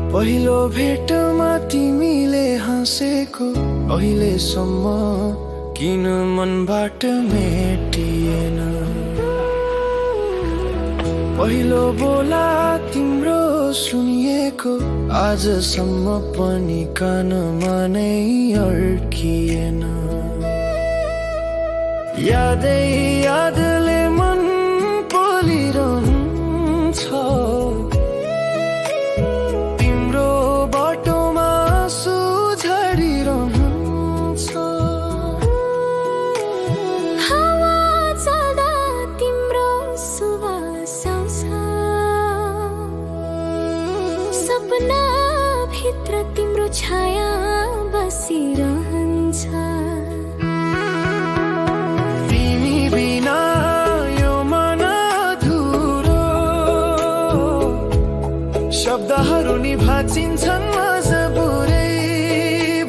पहिलो भेटमा तिमीले हाँसेको अहिलेसम्म किन मनबाट मेटिएन। पहिलो बोला तिम्रो सुनिएको आजसम्म पनि कानमा नै अड्किएन। यादै यादले मन पोलिरहन्छ, तिम्रो बाटोमा आँसु झरिरहन्छ। हावा चल्दा तिम्रो सुवास आउँछ, सपना भित्र तिम्रो छाया बसिरहन्छ। शब्दहरू नि भाँचिन्छन् मजबुरै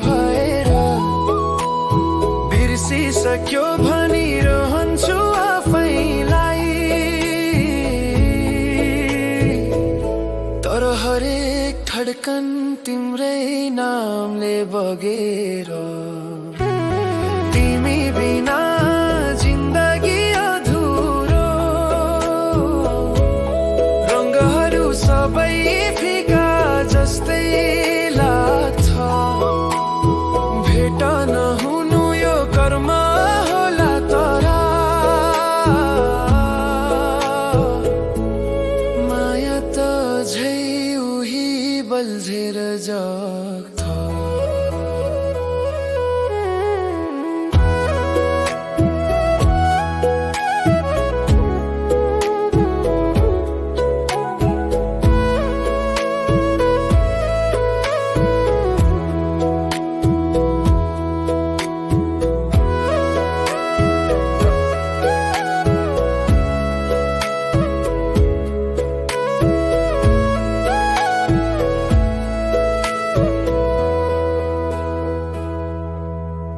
भएर, बिर्सिसक्यो भनिरहन्छु आफैलाई। तर हरेक धड्कन तिम्रै नामले बगेर, तिमी बिना जिन्दगी अधुरो। रङ्गहरू सबै फिका जस्तै लाग्छ, भेट नहुनु यो कर्म होला। तर माया त झै उही बल्झेर जग्छ।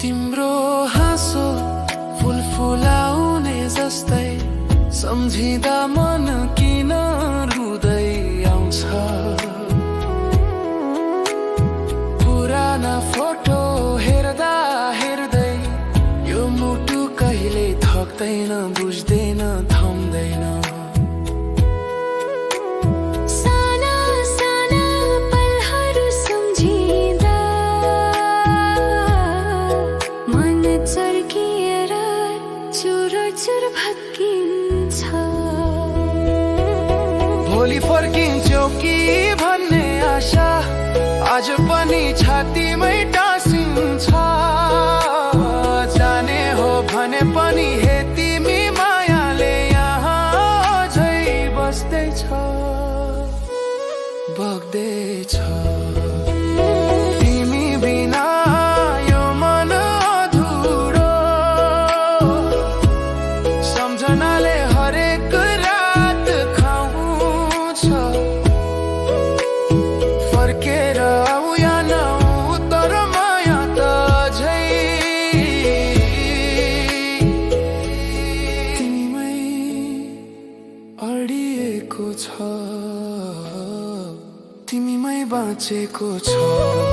तिम्रो हाँसो फुलफुलाउने जस्तै सम्झिँदा मन किन रुँदै आउँछ। पुराना फोटो हेर्दा हेर्दै यो मुटु कहिले थक्दैन, बुझ्दैन, थम्दैन। चुर भत्किन्छ, भोलि फर्किन्छौ कि भन्ने आशा आज पनि छातीमै टाँसिन्छ। जाने हो भने पनि हे तिमी मायाले यहाँ झै बस्दैछ, बग्दैछ। तिमी बिना यो मन अधुरो, सम्झनाले हरेक रात खाउँछ। फर्केर आऊ या नआऊ तर माया त झै तिमीमै अडिएको छ, तिमीमै बाँचेको छ।